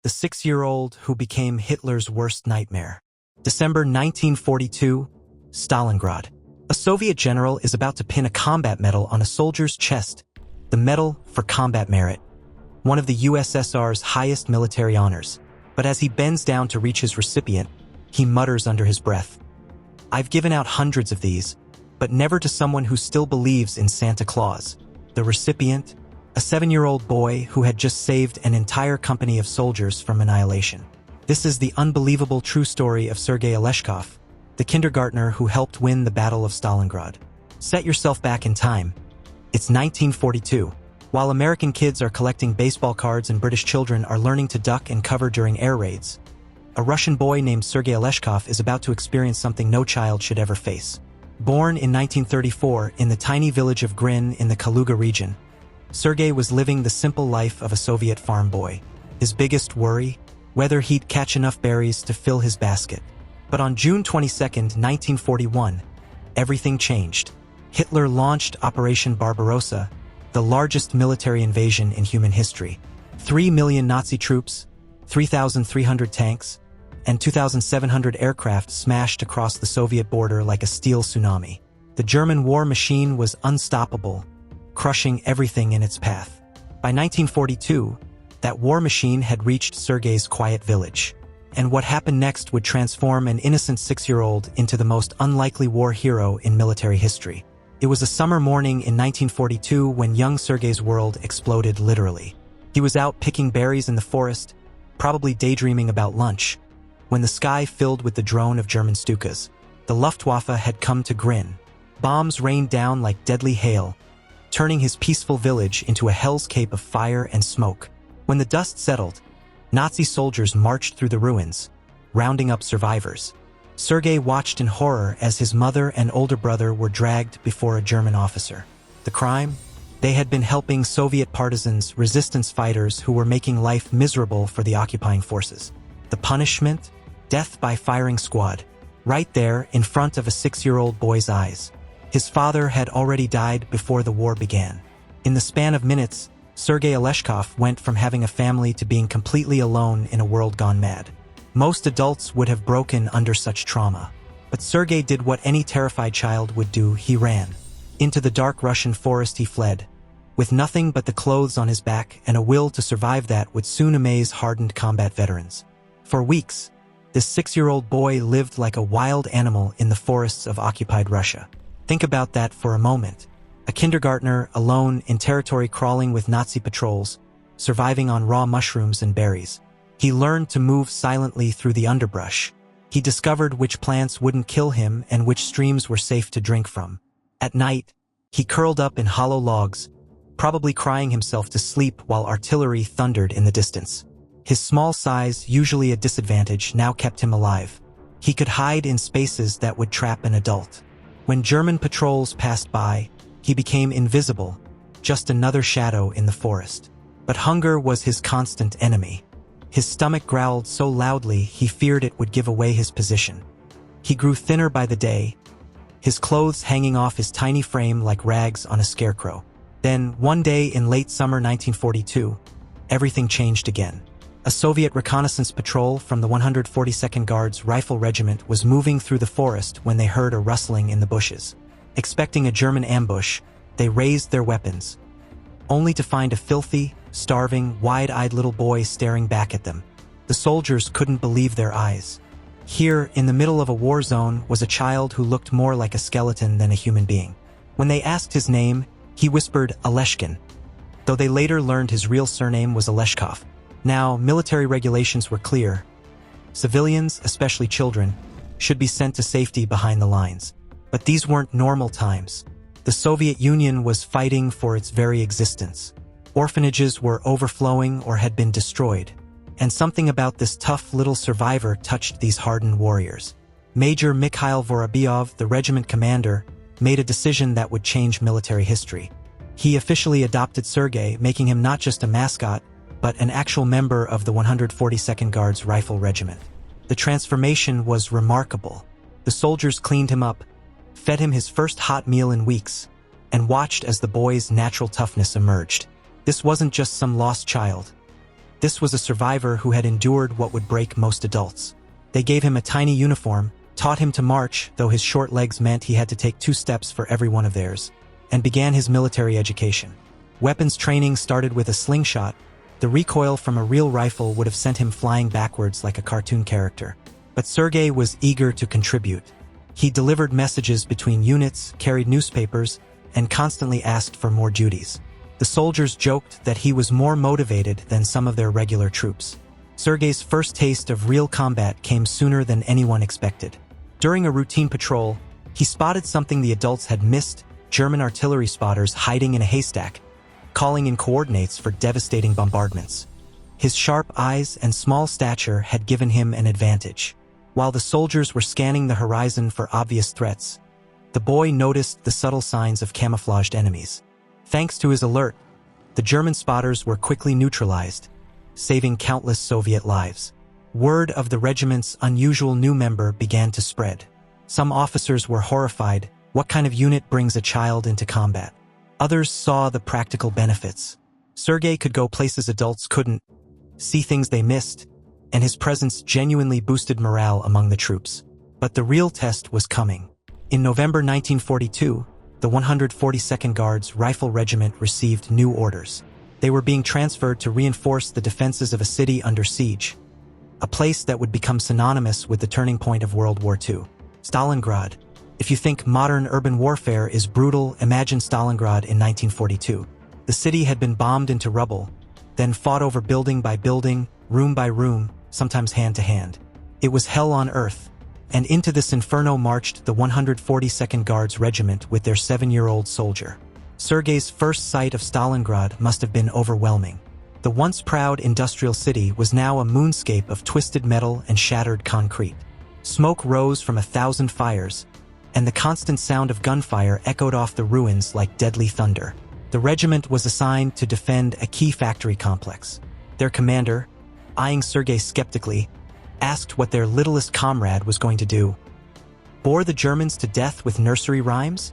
the 6-year-old who became Hitler's worst nightmare. December 1942, Stalingrad. A Soviet general is about to pin a combat medal on a soldier's chest, the Medal for Combat Merit, one of the USSR's highest military honors. But as he bends down to reach his recipient, he mutters under his breath, "I've given out hundreds of these, but never to someone who still believes in Santa Claus." The recipient, a 7-year-old boy who had just saved an entire company of soldiers from annihilation. This is the unbelievable true story of Sergey Aleshkov, the kindergartner who helped win the Battle of Stalingrad. Set yourself back in time. It's 1942. While American kids are collecting baseball cards and British children are learning to duck and cover during air raids, a Russian boy named Sergey Aleshkov is about to experience something no child should ever face. Born in 1934 in the tiny village of Grin in the Kaluga region, Sergey was living the simple life of a Soviet farm boy. His biggest worry? Whether he'd catch enough berries to fill his basket. But on June 22, 1941, everything changed. Hitler launched Operation Barbarossa, the largest military invasion in human history. 3 million Nazi troops, 3,300 tanks, and 2,700 aircraft smashed across the Soviet border like a steel tsunami. The German war machine was unstoppable, crushing everything in its path. By 1942, that war machine had reached Sergey's quiet village. And what happened next would transform an innocent 6-year-old into the most unlikely war hero in military history. It was a summer morning in 1942 when young Sergey's world exploded literally. He was out picking berries in the forest, probably daydreaming about lunch, when the sky filled with the drone of German Stukas. The Luftwaffe had come to Grin. Bombs rained down like deadly hail, turning his peaceful village into a hellscape of fire and smoke. When the dust settled, Nazi soldiers marched through the ruins, rounding up survivors. Sergey watched in horror as his mother and older brother were dragged before a German officer. The crime? They had been helping Soviet partisans, resistance fighters who were making life miserable for the occupying forces. The punishment? Death by firing squad, right there in front of a 6-year-old boy's eyes. His father had already died before the war began. In the span of minutes, Sergey Aleshkov went from having a family to being completely alone in a world gone mad. Most adults would have broken under such trauma. But Sergey did what any terrified child would do. He ran. Into the dark Russian forest he fled, with nothing but the clothes on his back and a will to survive that would soon amaze hardened combat veterans. For weeks, this 6-year-old boy lived like a wild animal in the forests of occupied Russia. Think about that for a moment. A kindergartner alone in territory crawling with Nazi patrols, surviving on raw mushrooms and berries. He learned to move silently through the underbrush. He discovered which plants wouldn't kill him and which streams were safe to drink from. At night, he curled up in hollow logs, probably crying himself to sleep while artillery thundered in the distance. His small size, usually a disadvantage, now kept him alive. He could hide in spaces that would trap an adult. When German patrols passed by, he became invisible, just another shadow in the forest. But hunger was his constant enemy. His stomach growled so loudly he feared it would give away his position. He grew thinner by the day, his clothes hanging off his tiny frame like rags on a scarecrow. Then, one day in late summer 1942, everything changed again. A Soviet reconnaissance patrol from the 142nd Guards Rifle Regiment was moving through the forest when they heard a rustling in the bushes. Expecting a German ambush, they raised their weapons, only to find a filthy, starving, wide-eyed little boy staring back at them. The soldiers couldn't believe their eyes. Here, in the middle of a war zone, was a child who looked more like a skeleton than a human being. When they asked his name, he whispered Aleshkin, though they later learned his real surname was Aleshkov. Now, military regulations were clear. Civilians, especially children, should be sent to safety behind the lines. But these weren't normal times. The Soviet Union was fighting for its very existence. Orphanages were overflowing or had been destroyed. And something about this tough little survivor touched these hardened warriors. Major Mikhail Vorobyov, the regiment commander, made a decision that would change military history. He officially adopted Sergey, making him not just a mascot, but an actual member of the 142nd Guards Rifle Regiment. The transformation was remarkable. The soldiers cleaned him up, fed him his first hot meal in weeks, and watched as the boy's natural toughness emerged. This wasn't just some lost child. This was a survivor who had endured what would break most adults. They gave him a tiny uniform, taught him to march, though his short legs meant he had to take 2 steps for every one of theirs, and began his military education. Weapons training started with a slingshot. The recoil from a real rifle would have sent him flying backwards like a cartoon character. But Sergey was eager to contribute. He delivered messages between units, carried newspapers, and constantly asked for more duties. The soldiers joked that he was more motivated than some of their regular troops. Sergey's first taste of real combat came sooner than anyone expected. During a routine patrol, he spotted something the adults had missed: German artillery spotters hiding in a haystack, calling in coordinates for devastating bombardments. His sharp eyes and small stature had given him an advantage. While the soldiers were scanning the horizon for obvious threats, the boy noticed the subtle signs of camouflaged enemies. Thanks to his alert, the German spotters were quickly neutralized, saving countless Soviet lives. Word of the regiment's unusual new member began to spread. Some officers were horrified. What kind of unit brings a child into combat? Others saw the practical benefits. Sergey could go places adults couldn't, see things they missed, and his presence genuinely boosted morale among the troops. But the real test was coming. In November 1942, the 142nd Guards Rifle Regiment received new orders. They were being transferred to reinforce the defenses of a city under siege, a place that would become synonymous with the turning point of World War II. Stalingrad. If you think modern urban warfare is brutal, imagine Stalingrad in 1942. The city had been bombed into rubble, then fought over building by building, room by room, sometimes hand to hand. It was hell on earth, and into this inferno marched the 142nd Guards Regiment with their 7-year-old soldier. Sergey's first sight of Stalingrad must have been overwhelming. The once proud industrial city was now a moonscape of twisted metal and shattered concrete. Smoke rose from 1,000 fires, and the constant sound of gunfire echoed off the ruins like deadly thunder. The regiment was assigned to defend a key factory complex. Their commander, eyeing Sergey skeptically, asked what their littlest comrade was going to do. Bore the Germans to death with nursery rhymes?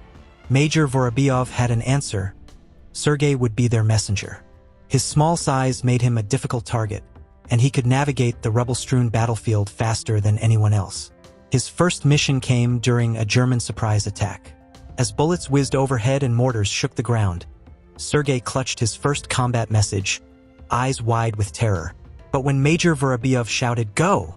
Major Vorobyov had an answer. Sergey would be their messenger. His small size made him a difficult target, and he could navigate the rubble-strewn battlefield faster than anyone else. His first mission came during a German surprise attack. As bullets whizzed overhead and mortars shook the ground, Sergey clutched his first combat message, eyes wide with terror. But when Major Vorobyov shouted, "Go!"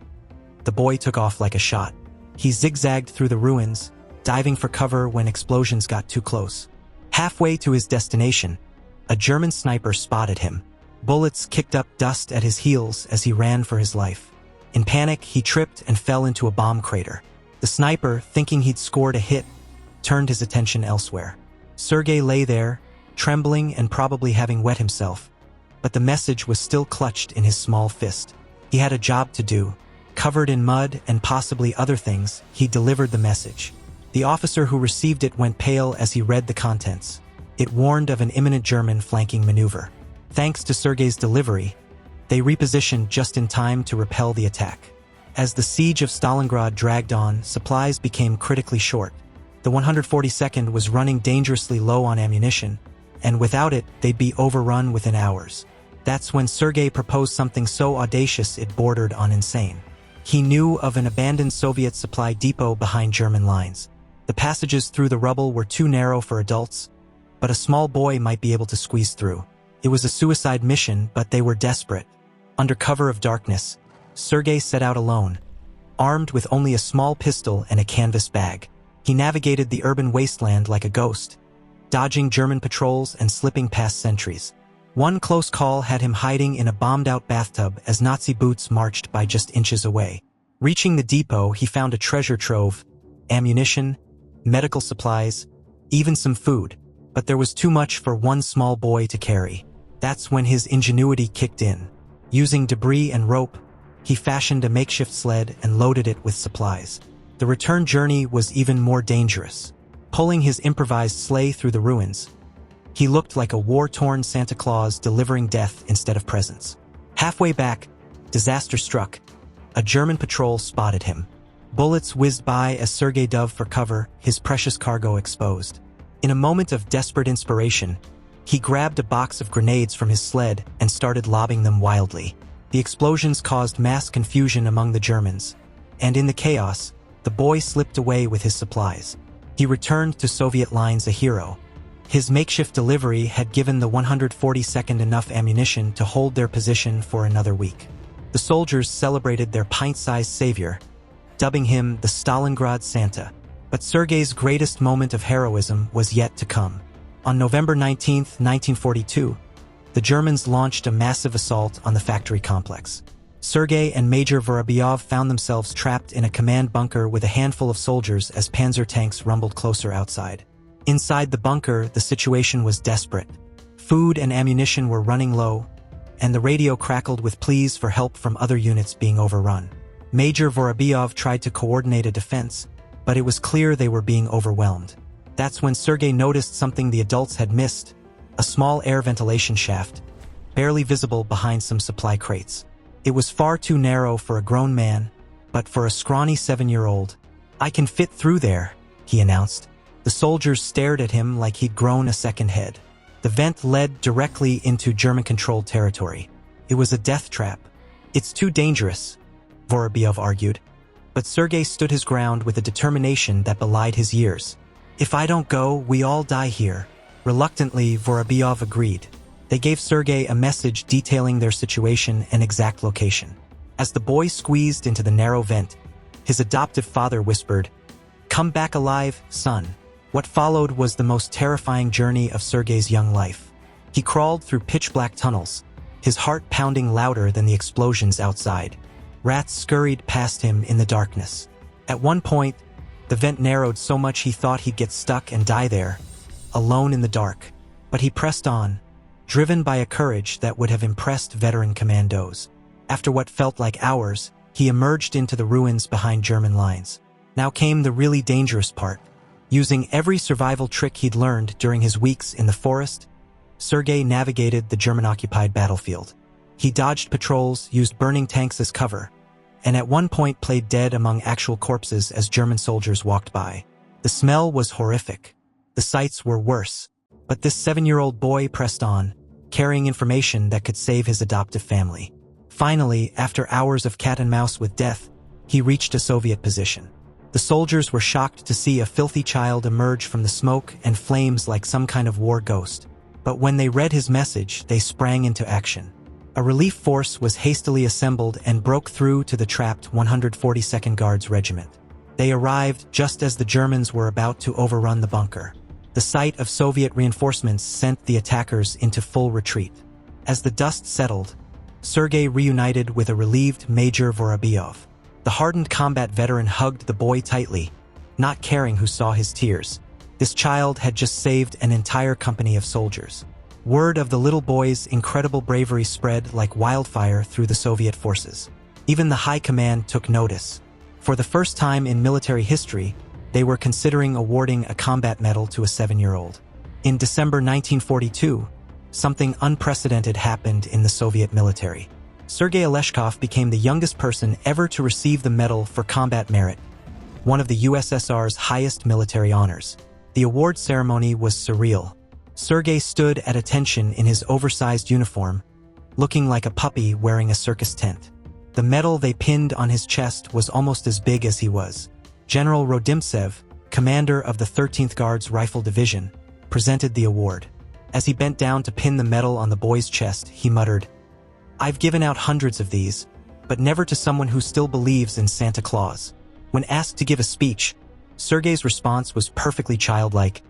the boy took off like a shot. He zigzagged through the ruins, diving for cover when explosions got too close. Halfway to his destination, a German sniper spotted him. Bullets kicked up dust at his heels as he ran for his life. In panic, he tripped and fell into a bomb crater. The sniper, thinking he'd scored a hit, turned his attention elsewhere. Sergey lay there, trembling and probably having wet himself, but the message was still clutched in his small fist. He had a job to do. Covered in mud and possibly other things, he delivered the message. The officer who received it went pale as he read the contents. It warned of an imminent German flanking maneuver. Thanks to Sergey's delivery, they repositioned just in time to repel the attack. As the siege of Stalingrad dragged on, supplies became critically short. The 142nd was running dangerously low on ammunition, and without it, they'd be overrun within hours. That's when Sergey proposed something so audacious it bordered on insane. He knew of an abandoned Soviet supply depot behind German lines. The passages through the rubble were too narrow for adults, but a small boy might be able to squeeze through. It was a suicide mission, but they were desperate. Under cover of darkness, Sergey set out alone, armed with only a small pistol and a canvas bag. He navigated the urban wasteland like a ghost, dodging German patrols and slipping past sentries. One close call had him hiding in a bombed-out bathtub as Nazi boots marched by just inches away. Reaching the depot, he found a treasure trove: ammunition, medical supplies, even some food. But there was too much for one small boy to carry. That's when his ingenuity kicked in. Using debris and rope, he fashioned a makeshift sled and loaded it with supplies. The return journey was even more dangerous. Pulling his improvised sleigh through the ruins, he looked like a war-torn Santa Claus delivering death instead of presents. Halfway back, disaster struck. A German patrol spotted him. Bullets whizzed by as Sergey dove for cover, his precious cargo exposed. In a moment of desperate inspiration, He grabbed a box of grenades from his sled and started lobbing them wildly. The explosions caused mass confusion among the Germans, and in the chaos, the boy slipped away with his supplies. He returned to Soviet lines a hero. His makeshift delivery had given the 142nd enough ammunition to hold their position for another week. The soldiers celebrated their pint-sized savior, dubbing him the Stalingrad Santa. But Sergey's greatest moment of heroism was yet to come. On November 19, 1942, the Germans launched a massive assault on the factory complex. Sergey and Major Vorobyov found themselves trapped in a command bunker with a handful of soldiers as panzer tanks rumbled closer outside. Inside the bunker, the situation was desperate. Food and ammunition were running low, and the radio crackled with pleas for help from other units being overrun. Major Vorobyov tried to coordinate a defense, but it was clear they were being overwhelmed. That's when Sergey noticed something the adults had missed: a small air ventilation shaft, barely visible behind some supply crates. It was far too narrow for a grown man, but for a scrawny 7-year-old, "I can fit through there," he announced. The soldiers stared at him like he'd grown a second head. The vent led directly into German-controlled territory. It was a death trap. "It's too dangerous," Vorobyov argued. But Sergey stood his ground with a determination that belied his years. "If I don't go, we all die here." Reluctantly, Vorobyov agreed. They gave Sergey a message detailing their situation and exact location. As the boy squeezed into the narrow vent, his adoptive father whispered, "Come back alive, son." What followed was the most terrifying journey of Sergey's young life. He crawled through pitch-black tunnels, his heart pounding louder than the explosions outside. Rats scurried past him in the darkness. At one point, the vent narrowed so much he thought he'd get stuck and die there, alone in the dark. But he pressed on, driven by a courage that would have impressed veteran commandos. After what felt like hours, he emerged into the ruins behind German lines. Now came the really dangerous part. Using every survival trick he'd learned during his weeks in the forest, Sergey navigated the German-occupied battlefield. He dodged patrols, used burning tanks as cover, and at one point played dead among actual corpses as German soldiers walked by. The smell was horrific. The sights were worse. But this 7-year-old boy pressed on, carrying information that could save his adoptive family. Finally, after hours of cat and mouse with death, he reached a Soviet position. The soldiers were shocked to see a filthy child emerge from the smoke and flames like some kind of war ghost. But when they read his message, they sprang into action. A relief force was hastily assembled and broke through to the trapped 142nd Guards Regiment. They arrived just as the Germans were about to overrun the bunker. The sight of Soviet reinforcements sent the attackers into full retreat. As the dust settled, Sergey reunited with a relieved Major Vorobyov. The hardened combat veteran hugged the boy tightly, not caring who saw his tears. This child had just saved an entire company of soldiers. Word of the little boy's incredible bravery spread like wildfire through the Soviet forces. Even the high command took notice. For the first time in military history, they were considering awarding a combat medal to a 7-year-old. In December 1942, something unprecedented happened in the Soviet military. Sergey Aleshkov became the youngest person ever to receive the Medal for Combat Merit, one of the USSR's highest military honors. The award ceremony was surreal. Sergey stood at attention in his oversized uniform, looking like a puppy wearing a circus tent. The medal they pinned on his chest was almost as big as he was. General Rodimtsev, commander of the 13th Guards Rifle Division, presented the award. As he bent down to pin the medal on the boy's chest, he muttered, "I've given out hundreds of these, but never to someone who still believes in Santa Claus." When asked to give a speech, Sergey's response was perfectly childlike.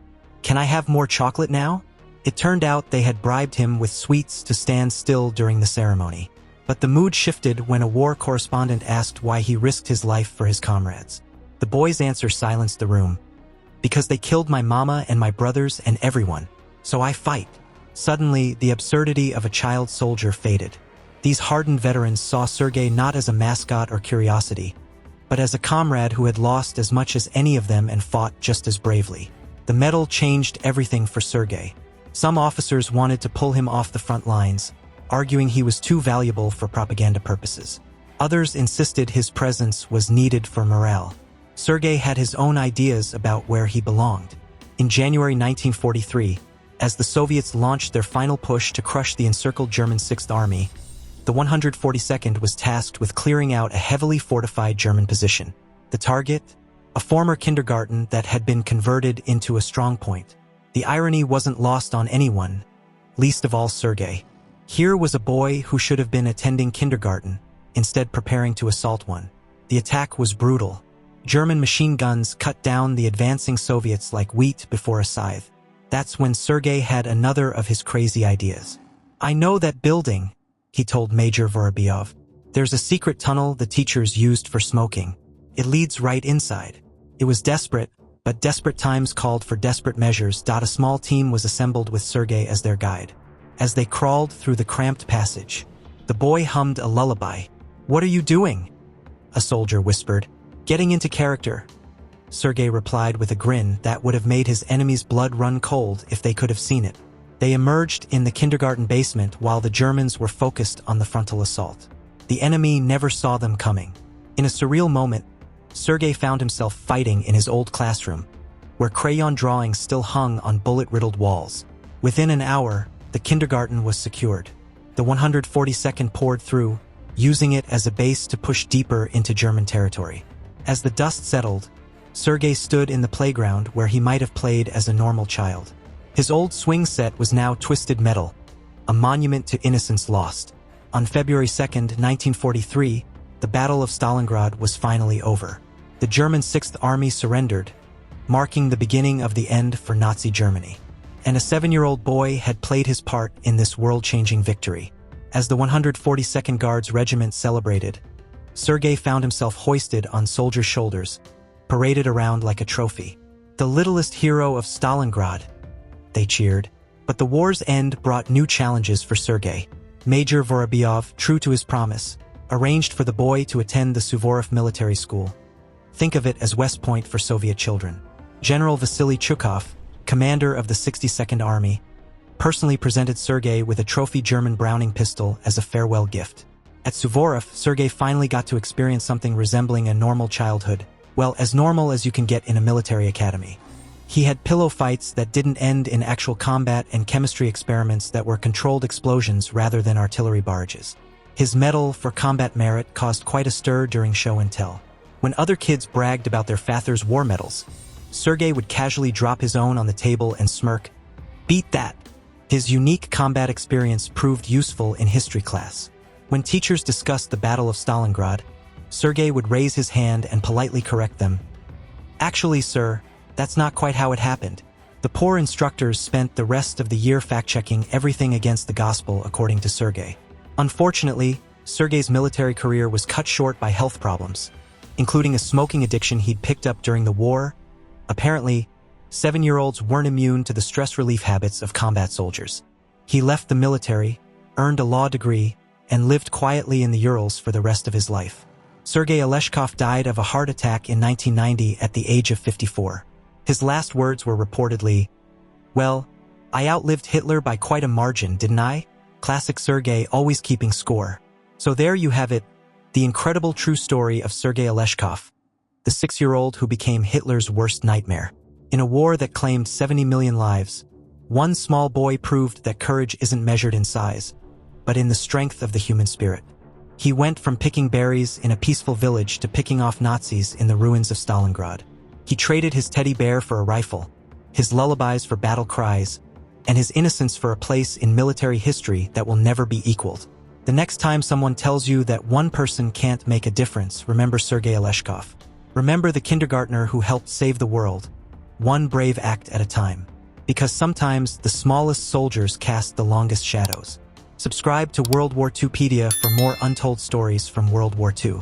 "Can I have more chocolate now?" It turned out they had bribed him with sweets to stand still during the ceremony. But the mood shifted when a war correspondent asked why he risked his life for his comrades. The boy's answer silenced the room. "Because they killed my mama and my brothers and everyone. So I fight." Suddenly, the absurdity of a child soldier faded. These hardened veterans saw Sergey not as a mascot or curiosity, but as a comrade who had lost as much as any of them and fought just as bravely. The medal changed everything for Sergey. Some officers wanted to pull him off the front lines, arguing he was too valuable for propaganda purposes. Others insisted his presence was needed for morale. Sergey had his own ideas about where he belonged. In January 1943, As the Soviets launched their final push to crush the encircled German Sixth Army, the 142nd was tasked with clearing out a heavily fortified German position. The target? A former kindergarten that had been converted into a strongpoint. The irony wasn't lost on anyone, least of all Sergey. Here was a boy who should have been attending kindergarten, instead preparing to assault one. The attack was brutal. German machine guns cut down the advancing Soviets like wheat before a scythe. That's when Sergey had another of his crazy ideas. "I know that building," he told Major Vorobyov. "There's a secret tunnel the teachers used for smoking. It leads right inside." It was desperate, but desperate times called for desperate measures. A small team was assembled with Sergey as their guide. As they crawled through the cramped passage, the boy hummed a lullaby. "What are you doing?" a soldier whispered. "Getting into character," Sergey replied with a grin that would have made his enemy's blood run cold if they could have seen it. They emerged in the kindergarten basement while the Germans were focused on the frontal assault. The enemy never saw them coming. In a surreal moment, Sergey found himself fighting in his old classroom, where crayon drawings still hung on bullet-riddled walls. Within an hour, the kindergarten was secured. The 142nd poured through, using it as a base to push deeper into German territory. As the dust settled, Sergey stood in the playground where he might have played as a normal child. His old swing set was now twisted metal, a monument to innocence lost. On February 2, 1943, the Battle of Stalingrad was finally over. The German Sixth Army surrendered, marking the beginning of the end for Nazi Germany. And a 7-year-old boy had played his part in this world-changing victory. As the 142nd Guards Regiment celebrated, Sergey found himself hoisted on soldiers' shoulders, paraded around like a trophy. "The littlest hero of Stalingrad," they cheered. But the war's end brought new challenges for Sergey. Major Vorobyov, true to his promise, arranged for the boy to attend the Suvorov Military School. Think of it as West Point for Soviet children. General Vasily Chukov, commander of the 62nd Army, personally presented Sergey with a trophy German Browning pistol as a farewell gift. At Suvorov, Sergey finally got to experience something resembling a normal childhood. Well, as normal as you can get in a military academy. He had pillow fights that didn't end in actual combat and chemistry experiments that were controlled explosions rather than artillery barrages. His medal for combat merit caused quite a stir during show and tell. When other kids bragged about their Father's war medals, Sergey would casually drop his own on the table and smirk. "Beat that." His unique combat experience proved useful in history class. When teachers discussed the Battle of Stalingrad, Sergey would raise his hand and politely correct them. "Actually, sir, that's not quite how it happened." The poor instructors spent the rest of the year fact-checking everything against the gospel, according to Sergey. Unfortunately, Sergey's military career was cut short by health problems, including a smoking addiction he'd picked up during the war. Apparently, 7-year-olds weren't immune to the stress relief habits of combat soldiers. He left the military, earned a law degree, and lived quietly in the Urals for the rest of his life. Sergey Aleshkov died of a heart attack in 1990 at the age of 54. His last words were reportedly, "Well, I outlived Hitler by quite a margin, didn't I?" Classic Sergey, always keeping score. So there you have it, the incredible true story of Sergey Aleshkov, the 6-year-old who became Hitler's worst nightmare. In a war that claimed 70 million lives, one small boy proved that courage isn't measured in size, but in the strength of the human spirit. He went from picking berries in a peaceful village to picking off Nazis in the ruins of Stalingrad. He traded his teddy bear for a rifle, his lullabies for battle cries, and his innocence for a place in military history that will never be equaled. The next time someone tells you that one person can't make a difference, remember Sergey Aleshkov. Remember the kindergartner who helped save the world, one brave act at a time. Because sometimes the smallest soldiers cast the longest shadows. Subscribe to World War IIpedia for more untold stories from World War II.